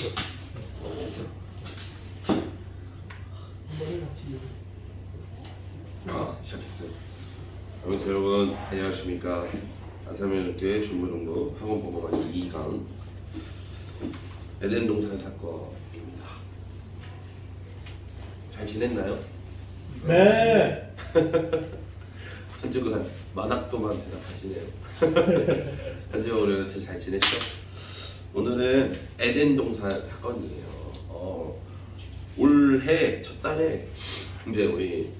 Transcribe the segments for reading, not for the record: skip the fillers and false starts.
됐어. 시작했어요. 아무튼 여러분 안녕하십니까. 아사면학교의 중고등부 학원법원관 2강 에덴 동산 사건입니다. 잘 지냈나요? 네. 한 주간 만학도만 대답하시네요. 한 주 오늘 잘 지냈죠? 오늘은 에덴 동산 사건이에요. 올해 첫 달에 이제 우리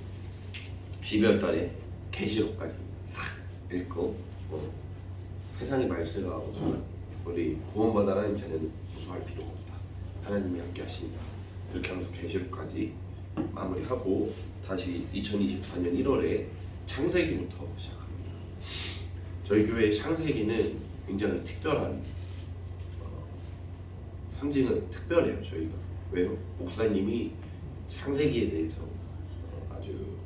12월 달에 계시록까지 싹 읽고 세상의 말세가 오지만 우리 구원받아 하나님 자녀는 무서워할 필요가 없다. 하나님이 함께 하신다. 이렇게 하면서 계시록까지 마무리하고 다시 2024년 1월에 창세기부터 시작합니다. 저희 교회의 창세기는 굉장히 특별한 상징은 특별해요. 저희가 왜요? 목사님이 창세기에 대해서 아주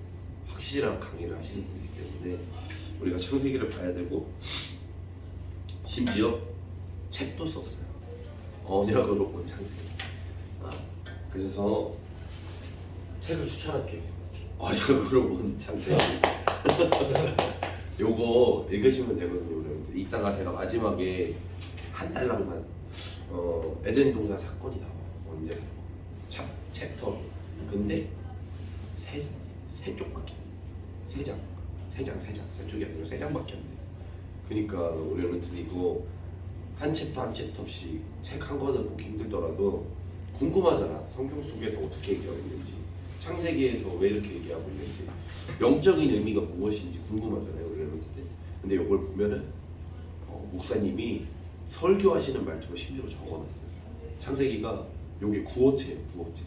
확실한 강의를 하시는 분이기 때문에 우리가 창세기를 봐야 되고 심지어 책도 썼어요. 언약으로 본 창세기. 그래서 책을 추천할게요. 언약으로 본 창세기. 요거 읽으시면 되거든요. 여러분들. 이따가 제가 마지막에 한 달락만 에덴 동산 사건이 나와요. 언제 사건? 챕터. 근데 세 쪽밖에 세 쪽이 아니라 세 장밖에 안 돼. 그러니까 우리 여러분들 이거 한 챕터 한 챕터씩 책 한 권을 보기 힘들더라도 궁금하잖아. 성경 속에서 어떻게 얘기하고 있는지, 창세기에서 왜 이렇게 얘기하고 있는지, 영적인 의미가 무엇인지 궁금하잖아요, 우리 여러분들. 근데 이걸 보면은 목사님이 설교하시는 말투로 심지어 적어놨어요. 창세기가 요게 구어체예요, 구어체.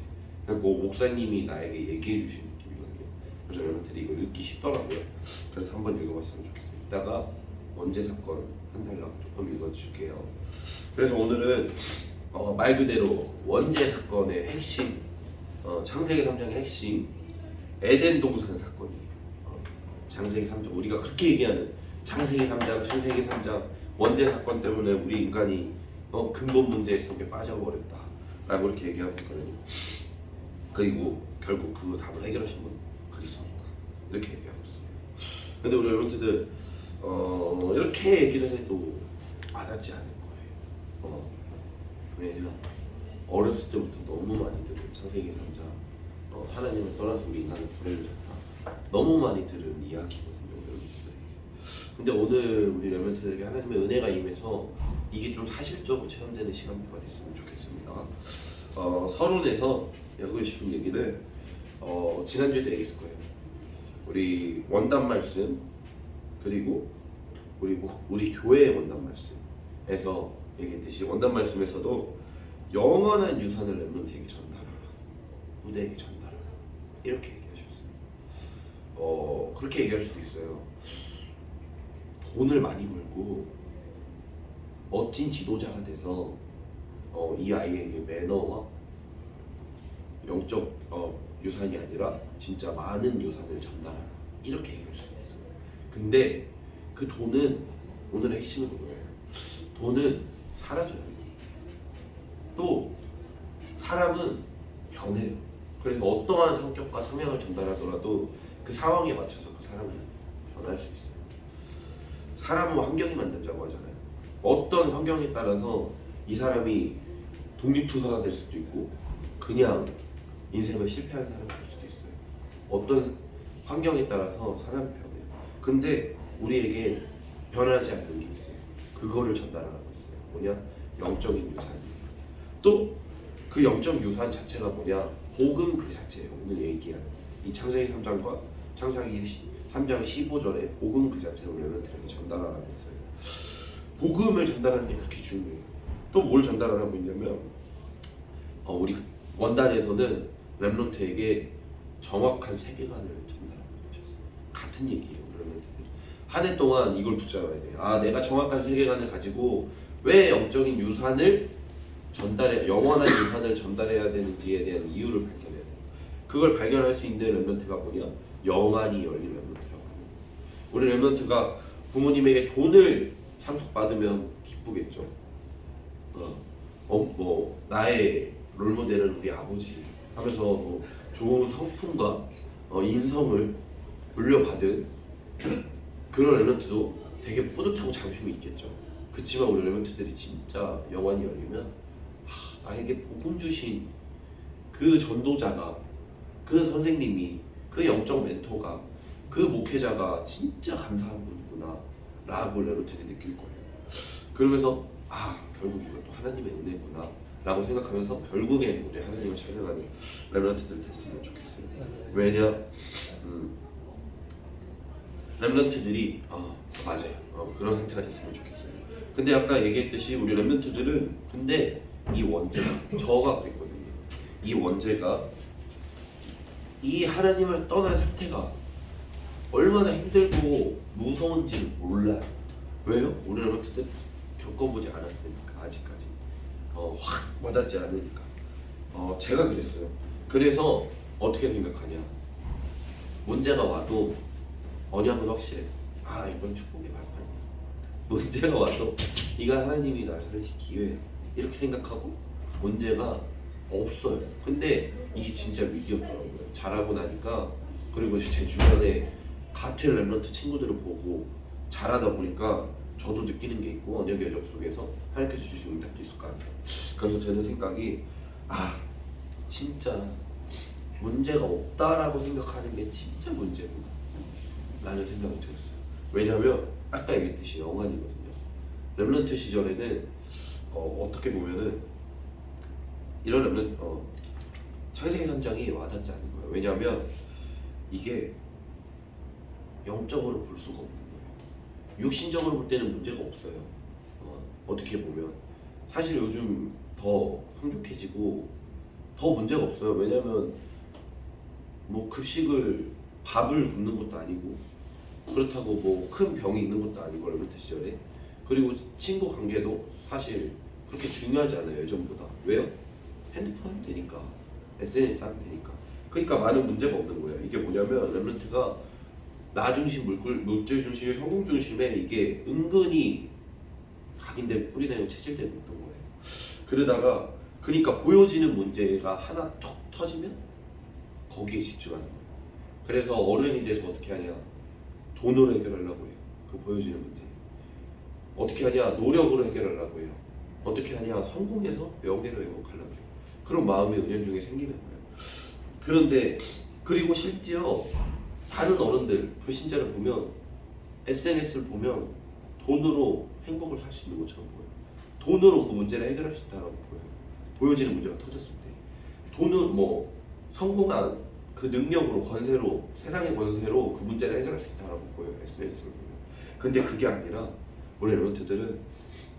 그리고 목사님이 나에게 얘기해 주신 느낌이거든요. 그래서 여러분들이 이걸 읽기 쉽더라고요. 그래서 한번 읽어봤으면 좋겠어요. 이따가 원죄 사건 한 달락 조금 읽어줄게요. 그래서 오늘은 말 그대로 원죄 사건의 핵심, 창세기 3장의 핵심, 에덴 동산 사건이에요. 창세기 3장, 우리가 그렇게 얘기하는 창세기 3장, 창세기 3장 원죄 사건 때문에 우리 인간이 근본 문제 속에 빠져버렸다 라고 이렇게 얘기하고 있거든요. 그리고 결국 그 답을 해결하신 분 그리스도다 이렇게 얘기하고 있어요. 근데 우리 여러분들 이렇게 얘기를 해도 와닿지 않을 거예요. 왜냐? 어렸을 때부터 너무 많이 들은 창세기 3장 하나님을 떠나서 우리 인간은 불의를 졌다 너무 많이 들은 이야기거든요, 여러분들에게. 근데 오늘 우리 여러분들에게 하나님의 은혜가 임해서 이게 좀 사실적으로 체험되는 시간표가 됐으면 좋겠습니다. 서론에서 하고 싶은 얘기는 지난주에도 얘기했을 거예요. 우리 원단 말씀 그리고 우리 교회의 원단 말씀에서 얘기했듯이 원단 말씀에서도 영원한 유산을 렘넌트에게 전달하라, 후대에게 전달하라 이렇게 얘기하셨어요. 그렇게 얘기할 수도 있어요. 돈을 많이 벌고 멋진 지도자가 돼서 이 아이에게 매너와 영적 유산이 아니라 진짜 많은 유산을 전달하라 이렇게 얘기할 수 있어요. 근데 그 돈은 오늘의 핵심은 뭐예요? 돈은 사라져요. 또 사람은 변해요. 그래서 어떠한 성격과 성향을 전달하더라도 그 상황에 맞춰서 그 사람은 변할 수 있어요. 사람은 환경이 만든다고 하잖아요. 어떤 환경에 따라서 이 사람이 독립투사가 될 수도 있고 그냥 인생을 실패하는 사람이 될 수도 있어요. 어떤 환경에 따라서 사람이 변해요. 근데 우리에게 변하지 않는 게 있어요. 그거를 전달하고 있어요. 뭐냐? 영적인 유산이에요. 또 그 영적 유산 자체가 뭐냐? 복음 그 자체예요. 오늘 얘기한 이 창세기 3장과 창세기 3장 15절에 복음 그 자체를 여러분들에게 전달하라고 했어요. 복음을 전달하는 게 그렇게 중요해요. 또 뭘 전달하라고 했냐면 우리 원단에서는 렘넌트에게 정확한 세계관을 전달하는 것이었어요. 같은 얘기예요. 한 해 동안 이걸 붙잡아야 돼요. 내가 정확한 세계관을 가지고 왜 영적인 유산을 영원한 유산을 전달해야 되는지에 대한 이유를 발견해야 돼요. 그걸 발견할 수 있는 렘넌트가 뭐냐? 영안이 열린 렘넌트라고. 우리 렘넌트가 부모님에게 돈을 상속받으면 기쁘겠죠. 뭐 나의 롤모델은 우리 아버지 하면서 뭐 좋은 성품과 인성을 물려받은 그런 랩런트도 되게 뿌듯하고 자부심이 있겠죠. 그치만 우리 랩런트들이 진짜 영환이 열리면 나에게 복음 주신 그 전도자가, 그 선생님이, 그 영적 멘토가, 그 목회자가 진짜 감사한 분이구나 라고 랩런트들이 느낄 거예요. 그러면서 결국 이것도 하나님의 은혜구나 라고 생각하면서 결국엔 우리 하나님을 찬양하는 랩런트들 됐으면 좋겠어요. 왜냐? 랩런트들이 맞아요. 그런 상태가 됐으면 좋겠어요. 근데 아까 얘기했듯이 우리 랩런트들은 근데 이 원죄가 저가 그랬거든요. 이 원죄가 이 하나님을 떠난 상태가 얼마나 힘들고 무서운지 몰라요. 왜요? 우리 랩런트들 겪어보지 않았으니까 아직까지 확 와닿지 않으니까. 제가 그랬어요. 그래서 어떻게 생각하냐? 문제가 와도 언약은 확실해. 이건 축복의 발판이야. 문제가 와도 이가 하나님이 날 살리실 기회야. 이렇게 생각하고 문제가 없어요. 근데 이게 진짜 위기였더라고요. 잘하고 나니까. 그리고 제 주변에 같은 랩런트 친구들을 보고 잘하다 보니까 저도 느끼는 게 있고 언약의 여정 속에서 하나님께서 주신 응답도 있을 거 아니에요. 그래서 드는 생각이 진짜 문제가 없다라고 생각하는 게 진짜 문제구나 라는 생각이 들었어요. 왜냐하면 아까 얘기했듯이 영환이거든요. 랩런트 시절에는 어떻게 보면은 이런 랩런트 창세기 3장이 와닿지 않는 거예요. 왜냐하면 이게 영적으로 볼 수가 없는 거예요. 육신적으로 볼 때는 문제가 없어요. 어떻게 보면 사실 요즘 더 풍족해지고 더 문제가 없어요. 왜냐하면 뭐 급식을 밥을 굶는 것도 아니고 그렇다고 뭐 큰 병이 있는 것도 아니고 랩런트 시절에. 그리고 친구 관계도 사실 그렇게 중요하지 않아요. 예전보다. 왜요? 핸드폰 하면 되니까, SNS 하면 되니까. 그러니까 많은 문제가 없는 거예요. 이게 뭐냐면 랩런트가 나 중심, 물질 중심, 성공 중심에 이게 은근히 각인되고 뿌리내고 체질되고 있던 거예요. 그러다가 그러니까 보여지는 문제가 하나 톡 터지면 거기에 집중하는 거예요. 그래서 어른이 돼서 어떻게 하냐? 돈으로 해결하려고 해요. 그 보여지는 문제. 어떻게 하냐? 노력으로 해결하려고 해요. 어떻게 하냐? 성공해서 명예를 회복하려고 해요. 그런 마음이 은연중에 생기는 거예요. 그런데 그리고 심지어 다른 어른들, 불신자를 보면 SNS를 보면 돈으로 행복을 살 수 있는 것처럼 보여요. 돈으로 그 문제를 해결할 수 있다고 보여요. 보여지는 문제가 터졌을 때 돈은 뭐 성공한 그 능력으로, 권세로, 세상의 권세로 그 문제를 해결할 수 있다고 보여요. SNS를 보면. 근데 그게 아니라 우리 랩런트들은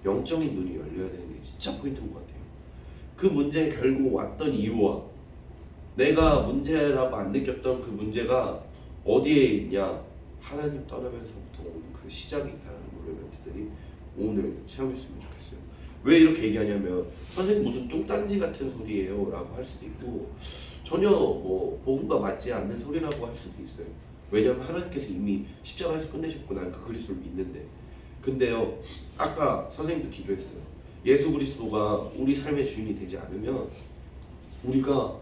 영적인 눈이 열려야 되는 게 진짜 포인트인 것 같아요. 그 문제에 결국 왔던 이유와 내가 문제라고 안 느꼈던 그 문제가 어디에 있냐? 하나님 떠나면서부터 오는 그 시작이 있다는 우리 랩런트들이 오늘 체험했으면 좋겠어요. 왜 이렇게 얘기하냐면 선생님 무슨 쫑딴지 같은 소리예요 라고 할 수도 있고 전혀 뭐 복음과 맞지 않는 소리라고 할 수도 있어요. 왜냐하면 하나님께서 이미 십자가에서 끝내셨고 나는 그 그리스도를 믿는데. 근데요, 아까 선생님도 기도했어요. 예수 그리스도가 우리 삶의 주인이 되지 않으면 우리가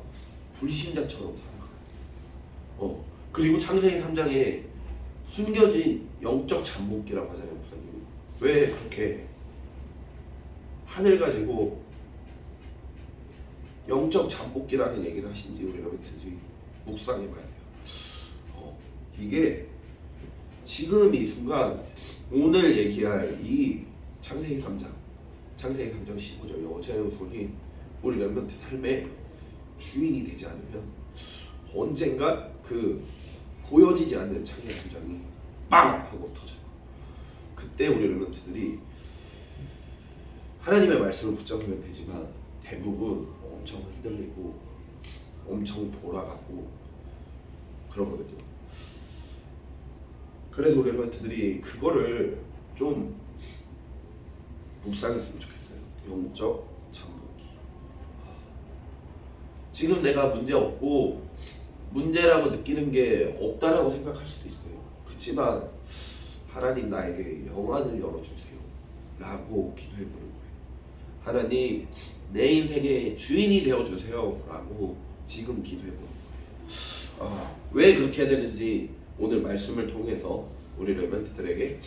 불신자처럼 살아가요. 그리고 창세기 3장에 숨겨진 영적 잠복기라고 하잖아요, 목사님이. 왜 그렇게 하늘 가지고 영적 잠복기라는 얘기를 하신지 우리 랩런트들이 묵상해 봐야 돼요. 이게 지금 이 순간 오늘 얘기할 이 창세기 3장 15절 여호와의 후손이 우리 랩런트 삶의 주인이 되지 않으면 언젠가 그 보여지지 않는 창의 감정이 빵! 하고 터져요. 그때 우리 랩런트들이 하나님의 말씀을 붙잡으면 되지만 대부분 엄청 흔들리고 엄청 돌아가고 그러거든요. 그래서 우리 랩런트들이 그거를 좀 묵상했으면 좋겠어요. 영적 잠복기. 지금 내가 문제 없고 문제라고 느끼는 게 없다라고 생각할 수도 있어요. 그렇지만 하나님 나에게 영안을 열어주세요 라고 기도해보는 거예요. 하나님 내 인생의 주인이 되어주세요 라고 지금 기도해보는 거예요. 왜 그렇게 해야 되는지 오늘 말씀을 통해서 우리 레멘트들에게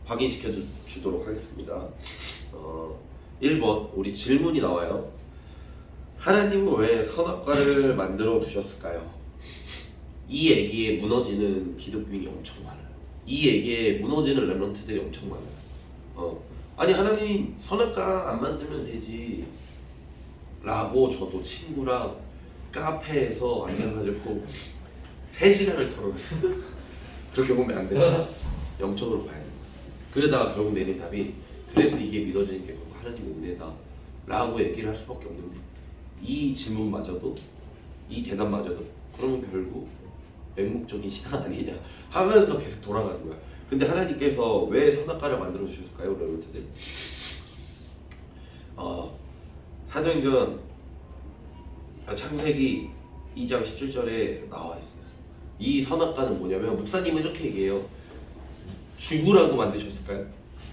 확인시켜 주도록 하겠습니다. 1번 우리 질문이 나와요. 하나님은 왜 선악과를 만들어 두셨을까요? 이 얘기에 무너지는 기독교인이 엄청 많아요. 이 얘기에 무너지는 렘넌트들이 엄청 많아요. 아니 하나님 선악과 안 만들면 되지 라고 저도 친구랑 카페에서 앉아가지고 3시간을 털어냈어요. 그렇게 보면 안 돼요. 영적으로 봐야 돼요. 그러다가 결국 내린 답이 그래서 이게 믿어지는 게 하나님의 은혜다 라고 얘기를 할 수밖에 없는데 이 질문마저도 이 대답마저도 그러면 결국 맹목적인 신앙 아니냐 하면서 계속 돌아가는 거야. 근데 하나님께서 왜 선악과를 만들어 주셨을까요, 여러분들? 사도행전 창세기 2장 17절에 나와 있어요. 이 선악과는 뭐냐면 목사님은 이렇게 얘기해요. 죽으라고 만드셨을까요?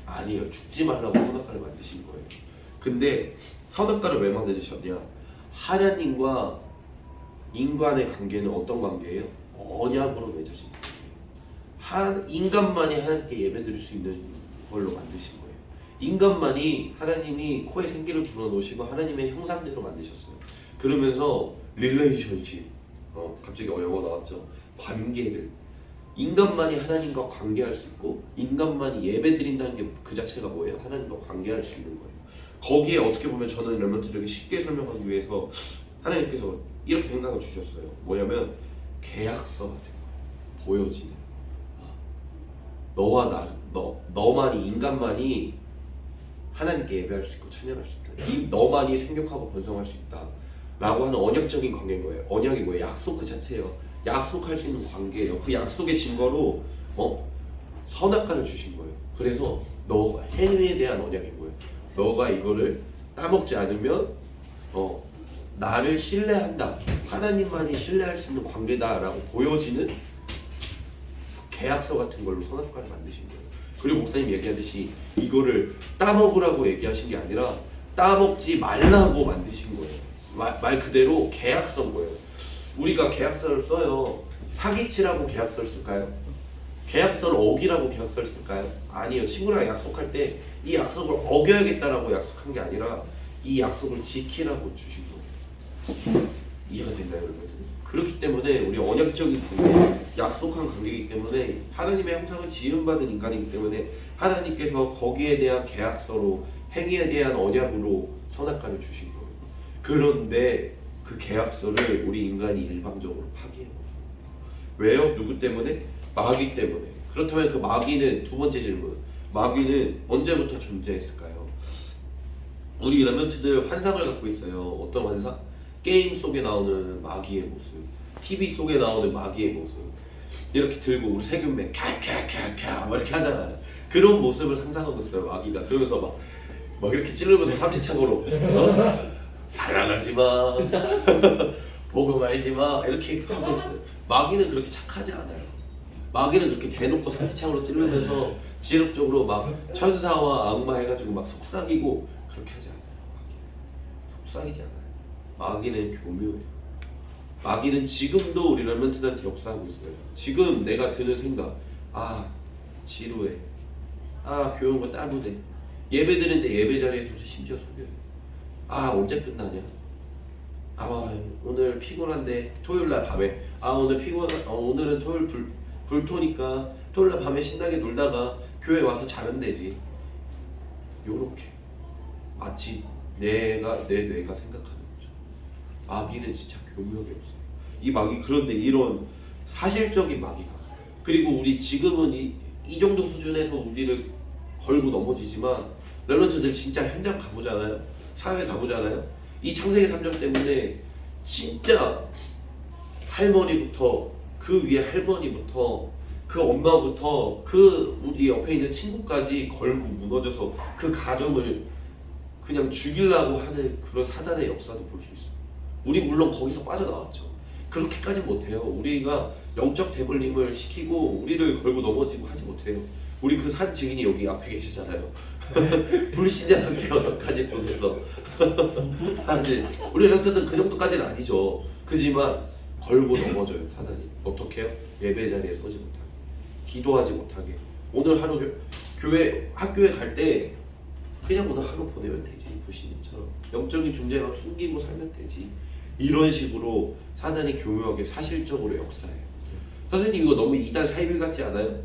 아니에요. 죽지 말라고 선악과를 만드신 거예요. 근데 선악과를 왜 만드셨냐? 하나님과 인간의 관계는 어떤 관계예요? 언약으로 맺어진 거예요. 인간만이 하나님께 예배드릴 수 있는 걸로 만드신 거예요. 인간만이 하나님이 코에 생기를 불어넣으시고 하나님의 형상대로 만드셨어요. 그러면서 릴레이션십, 갑자기 영어 나왔죠. 관계를 인간만이 하나님과 관계할 수 있고 인간만이 예배드린다는 게 그 자체가 뭐예요? 하나님과 관계할 수 있는 거예요. 거기에 어떻게 보면 저는 렘넌트들에게 쉽게 설명하기 위해서 하나님께서 이렇게 생각을 주셨어요. 뭐냐면 계약서 같은 거 보여지는 너와 너만이 인간만이 하나님께 예배할 수 있고 찬양할 수 있다. 너만이 생육하고 번성할 수 있다 라고 하는 언약적인 관계인 거예요. 언약이 뭐예요? 약속 그 자체예요. 약속할 수 있는 관계예요. 그 약속의 증거로 선악과를 주신 거예요. 그래서 너가 행위에 대한 언약인 거예요. 너가 이거를 따먹지 않으면 나를 신뢰한다. 하나님만이 신뢰할 수 있는 관계다라고 보여지는 계약서 같은 걸로 선악과를 만드신 거예요. 그리고 목사님 얘기하듯이 이거를 따먹으라고 얘기하신 게 아니라 따먹지 말라고 만드신 거예요. 말 그대로 계약서인 거예요. 우리가 계약서를 써요. 사기치라고 계약서를 쓸까요? 계약서를 어기라고 계약서를 쓸까요? 아니요. 친구랑 약속할 때 이 약속을 어겨야겠다라고 약속한 게 아니라 이 약속을 지키라고 주신 거예요. 이해가 됐나요, 여러분? 그렇기 때문에 우리 언약적인 관계, 약속한 관계이기 때문에 하나님의 형상을 지음받은 인간이기 때문에 하나님께서 거기에 대한 계약서로 행위에 대한 언약으로 선악과를 주신 거예요. 그런데 그 계약서를 우리 인간이 일방적으로 파기해요. 왜요? 누구 때문에? 마귀 때문에. 그렇다면 그 마귀는 두 번째 질문. 마귀는 언제부터 존재했을까요? 우리 렘넌트들 환상을 갖고 있어요. 어떤 환상? 게임 속에 나오는 마귀의 모습, TV 속에 나오는 마귀의 모습. 이렇게 들고 우리 세균맨 캬캬캬캬 막 이렇게 하잖아요. 그런 모습을 상상하고 있어요. 마귀가. 그러면서 막 이렇게 찌르면서 삼지창으로 사랑하지 마, 보고 말지 마 이렇게 하고 있어요. 마귀는 그렇게 착하지 않아요. 마귀는 그렇게 대놓고 삼지창으로 찌르면서 지속적으로 막 천사와 악마 해가지고 막 속삭이고 그렇게 하지 않아요. 속삭이지 않아요. 마귀는 교묘해요. 마귀는 지금도 우리 렘넌트들한테 역사하고 있어요. 지금 내가 드는 생각, 지루해, 교회가 따분해, 예배 드리는데 예배 자리에서 심지어 속여요. 언제 끝나냐? 오늘 피곤한데 토요일날 밤에 오늘은 토요일 불토니까 토요일날 밤에 신나게 놀다가 교회 와서 자면 되지. 요렇게 마치 내 뇌가 생각하는 거죠. 마귀는 진짜 교묘하게 없어요. 이 마귀. 그런데 이런 사실적인 마귀가, 그리고 우리 지금은 이 정도 수준에서 우리를 걸고 넘어지지만 렘넌트들 진짜 현장 가보잖아요. 사회 가보잖아요. 이 창세기 3장 때문에 진짜 할머니부터 그 위에 할머니부터 그 엄마부터 그 우리 옆에 있는 친구까지 걸고 무너져서 그 가정을 그냥 죽이려고 하는 그런 사단의 역사도 볼 수 있어요. 우리 물론 거기서 빠져나왔죠. 그렇게까지 못해요. 우리가 영적 대물림을 시키고 우리를 걸고 넘어지고 하지 못해요. 우리 그 산 증인이 여기 앞에 계시잖아요. 불신자 상태 여섯 가지 속에서 사실 우리 런트는 그 정도까지는 아니죠. 그지만 걸고 넘어져요. 사단이 어떻게 해요? 예배 자리에 서지 못하게, 기도하지 못하게. 오늘 하루 교회 학교에 갈 때 그냥 오늘 하루 보내면 되지. 불신자처럼 영적인 존재감 숨기고 살면 되지. 이런 식으로 사단이 교묘하게 사실적으로 역사해요. 선생님 이거 너무 이단 사이비 같지 않아요?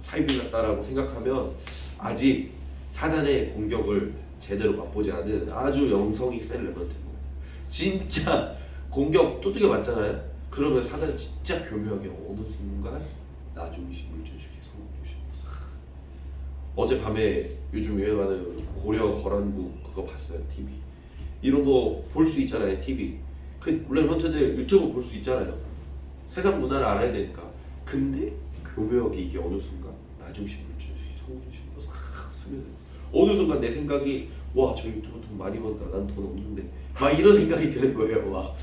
사이비 같다라고 생각하면 아직 사단의 공격을 제대로 맛보지 않은 아주 영성이 센 레버트인 거예요. 진짜 공격 두들겨 맞잖아요. 그러면 사단이 진짜 교묘하게 어느 순간 나중심, 물주식, 성공주식. 어젯밤에 요즘 유행하는 고려 거란국 그거 봤어요. TV 이런 거 볼 수 있잖아요. TV 그 레버트들 유튜브 볼 수 있잖아요. 세상 문화를 알아야 되니까. 근데 교묘하게 이게 어느 순간 나중심, 물주식, 성공주식으로 싹 쓰면 어느 순간 내 생각이 와 저 유튜브 돈 많이 번다. 난 돈 없는데 막 이런 생각이 드는 거예요. 막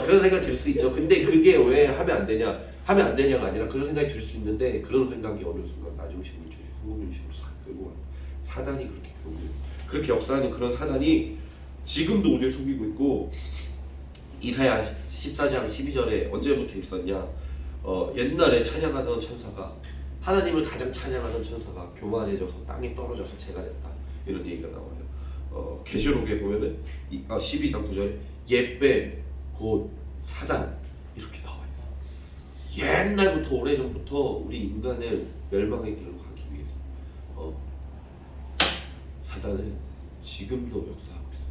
그런 생각 들 수 있죠. 근데 그게 왜 하면 안 되냐? 하면 안 되냐가 아니라 그런 생각이 들 수 있는데 그런 생각이 어느 순간 나중심, 물주식, 성공주식으로 싹 끌고 와요. 사단이 그렇게 그렇게 역사하는 그런 사단이 지금도 우리를 속이고 있고 이사야 14장 12절에 언제부터 있었냐? 옛날에 찬양하던 천사가 하나님을 가장 찬양하는 천사가 교만해져서 땅에 떨어져서 죄가 됐다 이런 얘기가 나와요. 계시록에 보면은 12장 9절에 옛뱀 곧 사단 이렇게 나와 있어. 옛날부터 오래전부터 우리 인간을 멸망의 길로 가기 위해서 사단은 지금도 역사하고 있어요.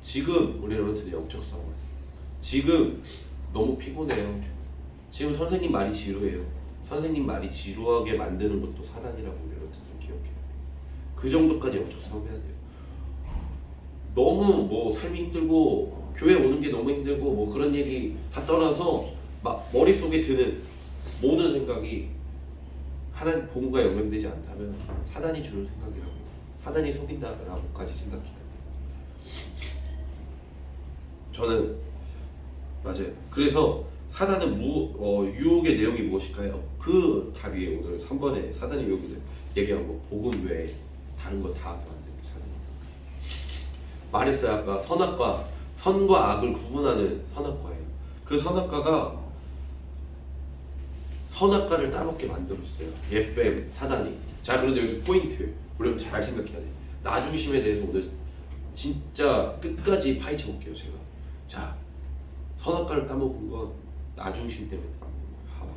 지금 우리 여러분들이 영적 싸움하세요. 지금 너무 피곤해요. 지금 선생님 말이 지루해요. 선생님 말이 지루하게 만드는 것도 사단이라고 우리 여러분들 기억해요. 그 정도까지 영적 싸움해야 돼요. 너무 뭐 삶이 힘들고 교회 오는 게 너무 힘들고 뭐 그런 얘기 다 떠나서 막 머릿속에 드는 모든 생각이 하나님 복음과 연결되지 않다면 사단이 주는 생각이라고, 사단이 속인다라고까지 생각해요. 저는 맞아요. 그래서 사단은 유혹의 내용이 무엇일까요? 그 답이 오늘 3번에 사단의 유혹을 얘기한 거 복음 외에 다른 거 다 만드는 사단이 말했어요. 아까 선악과 선과 악을 구분하는 선악과예요. 그 선악과가 선악과를 따먹게 만들었어요. 옛뱀 사단이. 자 그런데 여기서 포인트 우리 잘 생각해야 돼. 나중심에 대해서 오늘 진짜 끝까지 파헤쳐 볼게요. 제가 자 선악과를 따먹은 건 나중심 때문에 따먹은 거예요. 하와.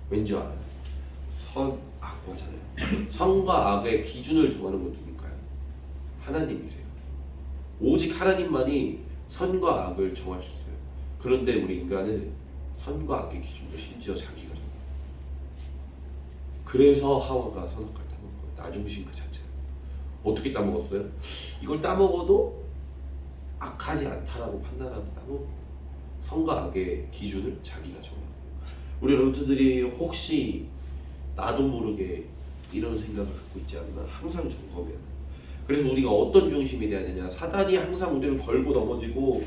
왠지 알아요? 선악과잖아요. 선과 악의 기준을 정하는 건 누굴까요? 하나님이세요. 오직 하나님만이 선과 악을 정할 수 있어요. 그런데 우리 인간은 선과 악의 기준도 심지어 자기가 정해요. 그래서 하와가 선악과를 따먹은 거예요. 나중심 그 자체를. 어떻게 따먹었어요? 이걸 따먹어도 악하지 않다라고 판단하고 따먹고 선과 악의 기준을 자기가 정해요. 우리 런트들이 혹시 나도 모르게 이런 생각을 갖고 있지 않나 항상 점검해야 돼요. 그래서 우리가 어떤 중심이 돼야 되냐? 사단이 항상 우리를 걸고 넘어지고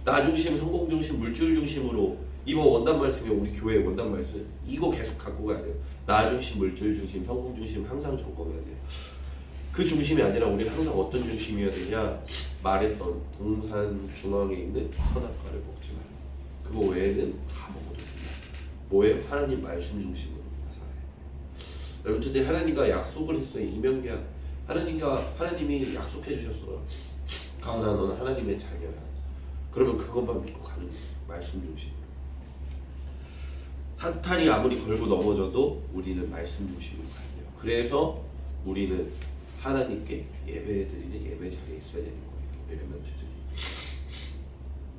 나중심, 성공중심, 물질중심으로 이번 원단 말씀이 우리 교회의 원단 말씀 이거 계속 갖고 가야 돼요. 나중심, 물질중심, 성공중심 항상 점검해야 돼요. 그 중심이 아니라 우리는 항상 어떤 중심이어야 되냐? 말했던 동산 중앙에 있는 선악과를 먹지 말라. 그거 외에는 다 먹어도 된다. 뭐예요? 하나님 말씀 중심으로 살아요. 여러분들 하나님과 약속을 했어요. 이명계약. 하나님이 약속해 주셨어요. 가은아 너는 하나님의 자녀야. 그러면 그것만 믿고 가는 거예요. 말씀 중심. 사탄이 아무리 걸고 넘어져도 우리는 말씀 중심으로 가야 돼요. 그래서 우리는 하나님께 예배드리는 예배 자리에 있어야 되는 거예요. 에레멘트들이.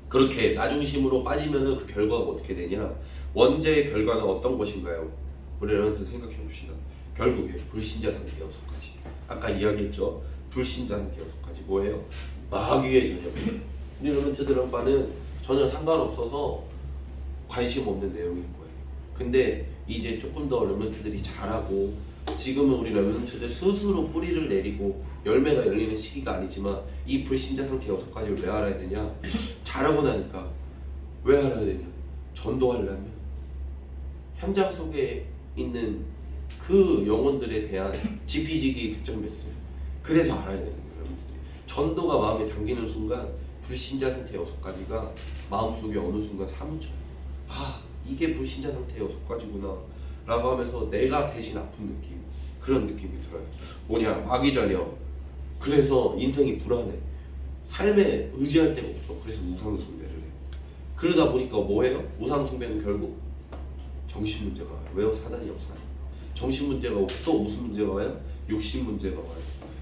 그렇게 나중심으로 빠지면은 그 결과가 어떻게 되냐? 원죄의 결과는 어떤 것인가요? 우리 에레멘트 생각해 봅시다. 결국에 불신자 상태 6가지. 아까 이야기했죠. 불신자 상태 6가지 뭐예요? 마귀의 전염. 우리 에레멘트들은 바는 전혀 상관없어서 관심 없는 내용인 거예요. 근데 이제 조금 더 에레멘트들이 잘하고 지금은 우리 에레멘트들 스스로 뿌리를 내리고 열매가 열리는 시기가 아니지만 이 불신자 상태 6가지를 왜 알아야 되냐? 잘하고 나니까 왜 알아야 되냐? 전도하려면 현장 속에 있는 그 영혼들에 대한 지피지기 백정됐어요. 그래서 알아야 되는 거예요. 여러분들이. 전도가 마음에 담기는 순간 불신자 상태 6가지가 마음속에 어느 순간 사무쳐요. 아, 이게 불신자 상태 6가지구나 라고 하면서 내가 대신 아픈 느낌, 그런 느낌이 들어요. 뭐냐, 마귀 자녀. 그래서 인생이 불안해. 삶에 의지할 데가 없어. 그래서 우상 숭배를 해. 그러다 보니까 뭐해요? 우상 숭배는 결국 정신 문제가 와요. 왜요? 사단이 없어요. 정신 문제가 오고 또 무슨 문제가 와요? 육신 문제가 와요.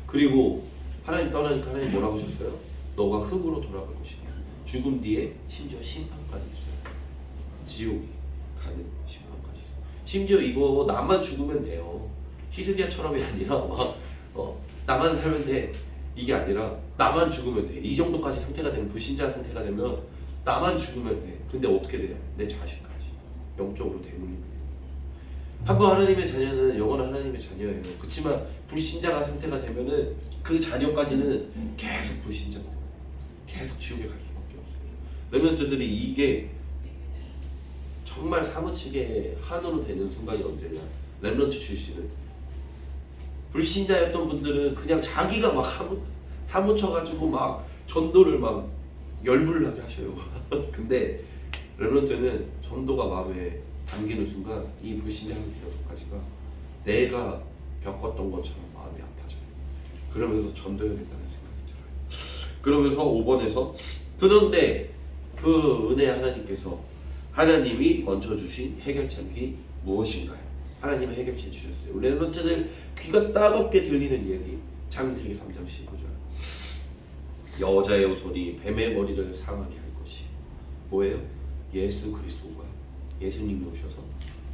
그리고 하나님 떠나니까 하나님 뭐라고 하셨어요? 너가 흙으로 돌아갈 것이다. 죽음 뒤에 심지어 심판까지 있어요. 지옥이 가는 심판까지 있어요. 심지어 이거 나만 죽으면 돼요. 히스기야처럼이 아니라 막 나만 살면 돼. 이게 아니라 나만 죽으면 돼. 이 정도까지 상태가 되면, 불신자 상태가 되면 나만 죽으면 돼. 근데 어떻게 돼요? 내 자식까지 영적으로 대물림이 돼요. 한번 하나님의 자녀는 영원한 하나님의 자녀예요. 그렇지만 불신자가 상태가 되면은 그 자녀까지는 계속 불신자가 돼요. 계속 지옥에 갈 수밖에 없어요. 렘넌트들이 이게 정말 사무치게 한으로 되는 순간이 언제냐? 렘넌트 출신은 불신자였던 분들은 그냥 자기가 막 사무쳐가지고 막 전도를 막 열불나게 하셔요. 근데 렘넌트는 전도가 마음에 담기는 순간 이 불신자 상태 6가지가 내가 겪었던 것처럼 마음이 아파져요. 그러면서 전도해야겠다는 생각이 들어요. 그러면서 5번에서 그런데 그 은혜 하나님께서 하나님이 먼저 주신 해결책이 무엇인가요? 하나님의 해결책 주셨어요. 우리 렘넌트들 귀가 따갑게 들리는 이야기, 창세기 3장 15절. 여자의 후손이 뱀의 머리를 상하게 할 것이 뭐예요? 예수 그리스도가, 예수님이 오셔서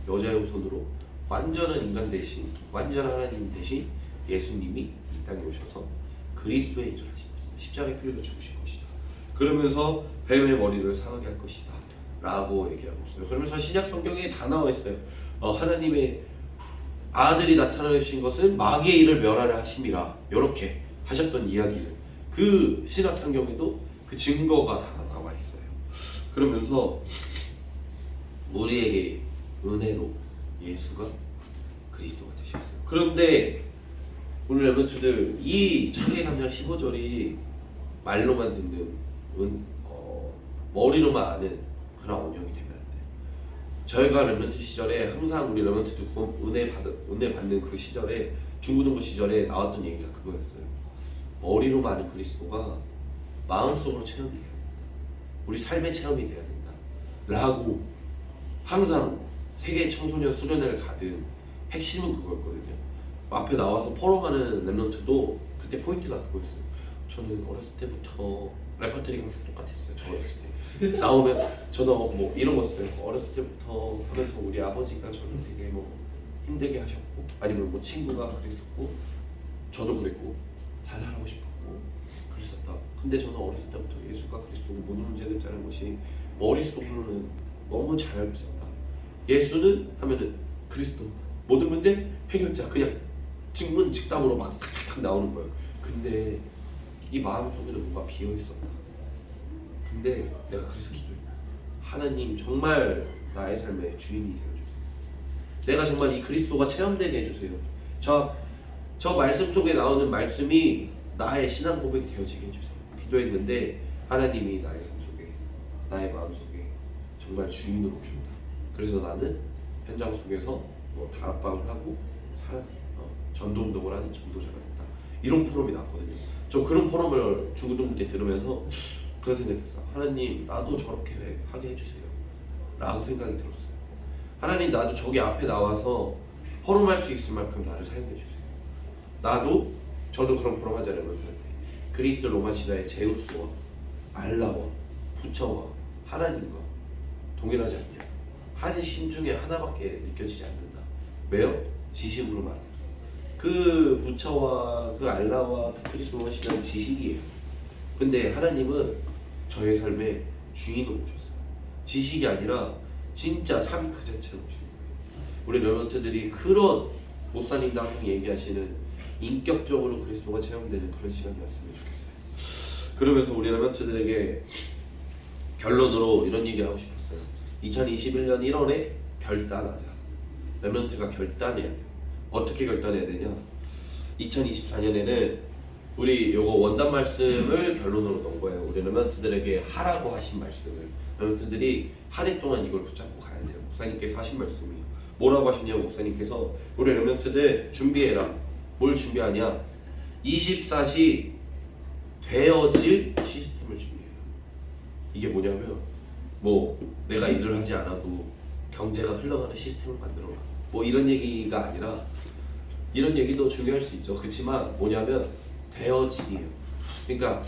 여자의 후손으로 완전한 인간 대신, 완전한 하나님 대신 예수님이 이 땅에 오셔서 그리스도의 일을 하신 것이다. 십자가의 피를 죽으신 것이다. 그러면서 뱀의 머리를 상하게 할 것이다 라고 얘기하고 있어요. 그러면서 신약 성경에 다 나와 있어요. 하나님의 아들이 나타나신 것은 마귀의 일을 멸하려 하심이라, 이렇게 하셨던 이야기를 그 신약 성경에도 그 증거가 다 나와 있어요. 그러면서 우리에게 은혜로 예수가 그리스도가 되셨어요. 그런데 우리 렘넌트들 이 창세기 3장 15절이 말로만 듣는 머리로만 아는 그런 언역이 되면 안 돼요. 저희가 렘넌트 시절에 항상 우리 렘넌트들 은혜 받는 그 시절에, 중고등부 시절에 나왔던 얘기가 그거였어요. 머리로만 아는 그리스도가 마음속으로 체험이 돼야 된다. 우리 삶의 체험이 돼야 된다 라고 항상 세계 청소년 수련회를 가든 핵심은 그거였거든요. 앞에 나와서 포럼하는 렘넌트도 그때 포인트가 그거였어요. 저는 어렸을 때부터 레퍼토리가 항상 똑같았어요. 저 어렸을 때 나오면 저는 뭐 이런 거였어요. 어렸을 때부터 하면서 우리 아버지가 저를 되게 뭐 힘들게 하셨고, 아니면 뭐 친구가 그랬었고, 저도 그랬고, 자살하고 싶었고 그랬었다. 근데 저는 어렸을 때부터 예수가 그리스도고 모든 문제를 해결하는 것이 머릿속으로는 너무 잘 알고 있었다. 예수는 하면은 그리스도, 모든 문제 해결자, 그냥 직문직답으로 막 탁탁탁 나오는 거예요. 근데 이 마음속에는 뭔가 비어있었다. 근데 내가 그래서 기도했다. 하나님 정말 나의 삶의 주인이 되어주세요. 내가 정말 이 그리스도가 체험되게 해주세요. 저 말씀 속에 나오는 말씀이 나의 신앙 고백이 되어지게 해주세요. 기도했는데 하나님이 나의 삶 속에, 나의 마음 속에 정말 주인으로 오셨다. 그래서 나는 현장 속에서 다락방을 하고 전도운동을 하는 전도자가 됐다. 이런 포럼이 나왔거든요. 저 그런 포럼을 중고등부 때 들으면서 그런 생각이 들었어요. 하나님 나도 저렇게 하게 해주세요 라고 생각이 들었어요. 하나님 나도 저기 앞에 나와서 포럼할 수 있을 만큼 나를 사용해 주세요. 저도 그런 포럼 하자라면 그리스 로마 신화의 제우스와 알라와 부처와 하나님과 동일하지 않냐? 한 신 중에 하나밖에 느껴지지 않는다. 왜요? 지식으로만. 그 부처와 그 알라와 그 그리스 로마 신화는 지식이에요. 근데 하나님은 저의 삶에 주인으로 오셨어요. 지식이 아니라 진짜 삶 그 자체로 오신 거예요. 우리 렘넌트들이 그런 목사님도 항상 얘기하시는 인격적으로 그리스도가 체험되는 그런 시간이었으면 좋겠어요. 그러면서 우리 렘넌트들에게 결론으로 이런 얘기 하고 싶었어요. 2021년 1월에 결단하자. 렘넌트가 결단해야 돼요. 어떻게 결단해야 되냐? 2024년에는 우리 요거 원단 말씀을 결론으로 넣은 거예요. 우리 레멘트들에게 하라고 하신 말씀을 레멘트들이 한 해 동안 이걸 붙잡고 가야 돼요. 목사님께서 하신 말씀이 뭐라고 하셨냐면 목사님께서 우리 레멘트들 준비해라. 뭘 준비하냐? 24시 되어질 시스템을 준비해요. 이게 뭐냐면 뭐 내가 일을 하지 않아도 경제가 흘러가는 시스템을 만들어라. 뭐 이런 얘기가 아니라 이런 얘기도 중요할 수 있죠. 그렇지만 뭐냐면 되어지기예요. 그러니까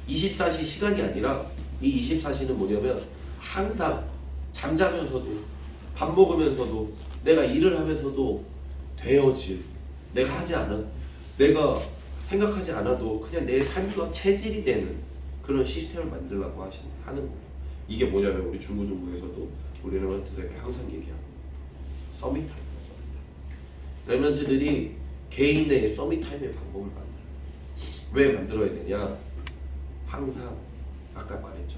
24시 시간이 아니라 이 24시는 뭐냐면 항상 잠자면서도 밥 먹으면서도 내가 일을 하면서도 되어질 내가 하지 않은 내가 생각하지 않아도 그냥 내 삶과 체질이 되는 그런 시스템을 만들라고 하는 거예요. 이게 뭐냐면 우리 중고등부에서도 우리 레멘트들에게 항상 얘기하고 서밋 타임이에요. 레멘트들이 개인의 서밋 타임의 방법을 만들어요. 왜 만들어야 되냐? 항상 아까 말했죠.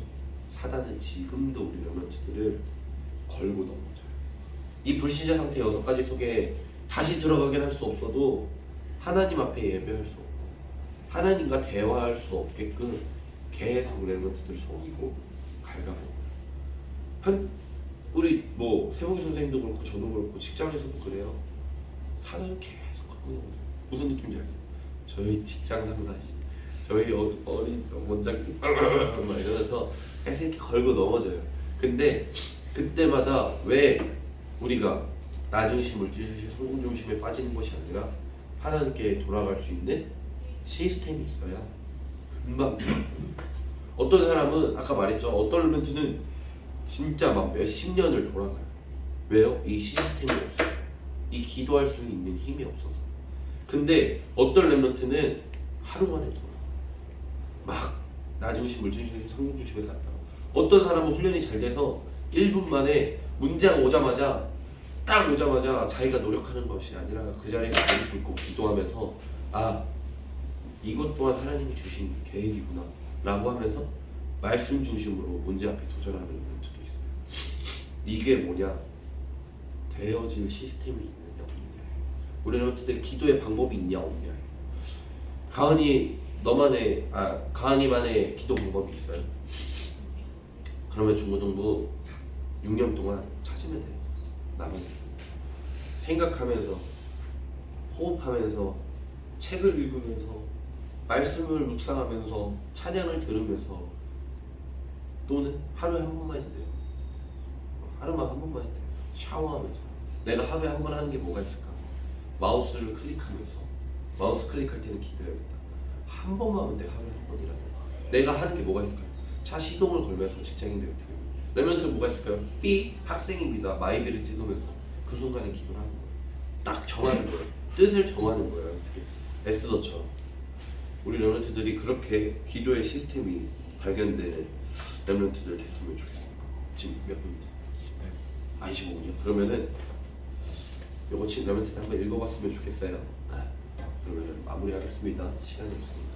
사단은 지금도 우리 레멘트들을 걸고 넘어져요. 이 불신자 상태 6가지 속에 다시 들어가긴 할 수 없어도 하나님 앞에 예배할 수 없고 하나님과 대화할 수 없게끔 계속 레멘트들 속이고 갈가고 우리 뭐 세봉이 선생님도 그렇고 저도 그렇고 직장에서도 그래요. 사람이 계속 갖고 있는 거예요. 무슨 느낌인지 알죠? 저희 직장 상사 저희 어린 원장님 막 이러면서 계속 이렇게 걸고 넘어져요. 근데 그때마다 왜 우리가 나중심, 물질중심, 성공중심에 빠지는 것이 아니라 하나님께 돌아갈 수 있는 시스템이 있어야 금방 어떤 사람은 아까 말했죠. 어떤 멘트는 진짜 막 몇십 년을 돌아가요. 왜요? 이 시스템이 없어서 이 기도할 수 있는 힘이 없어서. 근데 어떤 렘넌트는 하루 만에 돌아 막 나중심, 물중심, 성공중심에 살았다. 어떤 사람은 훈련이 잘 돼서 1분 만에 문제가 오자마자 딱 오자마자 자기가 노력하는 것이 아니라 그 자리에서 무릎 꿇고 기도하면서 아 이것 또한 하나님이 주신 계획이구나 라고 하면서 말씀 중심으로 문제 앞에 도전하는 멘트도 있어요. 이게 뭐냐? 되어질 시스템이 있느냐 없느냐. 우리 멘트들 기도의 방법이 있냐 없냐. 가은이만의 기도 방법이 있어요. 그러면 중고등부 6년 동안 찾으면 돼요. 나만 생각하면서 호흡하면서 책을 읽으면서 말씀을 묵상하면서 찬양을 들으면서 또는 하루에 한 번만 해도 돼요. 하루만 한 번만 해도 돼요. 샤워하면서 내가 하루에 한 번 하는 게 뭐가 있을까? 마우스를 클릭하면서 마우스 클릭할 때는 기도해야겠다. 한 번만 하면 돼. 하루에 한 번이라도. 내가 하는 게 뭐가 있을까요? 차 시동을 걸면서 직장인들 같은 경우 레멘트는 뭐가 있을까요? B 학생입니다. 마이비를 찍으면서 그 순간에 기도를 하는 거예요. 딱 정하는 거예요. 뜻을 정하는 거예요. 에스더처럼 우리 레멘트들이 그렇게 기도의 시스템이 발견되는 레멘트들 됐으면 좋겠어요. 지금 몇 분? 25분이요? 그러면은 요거 지금 레멘트 한번 읽어봤으면 좋겠어요. 그러면 마무리하겠습니다. 시간이 없습니다.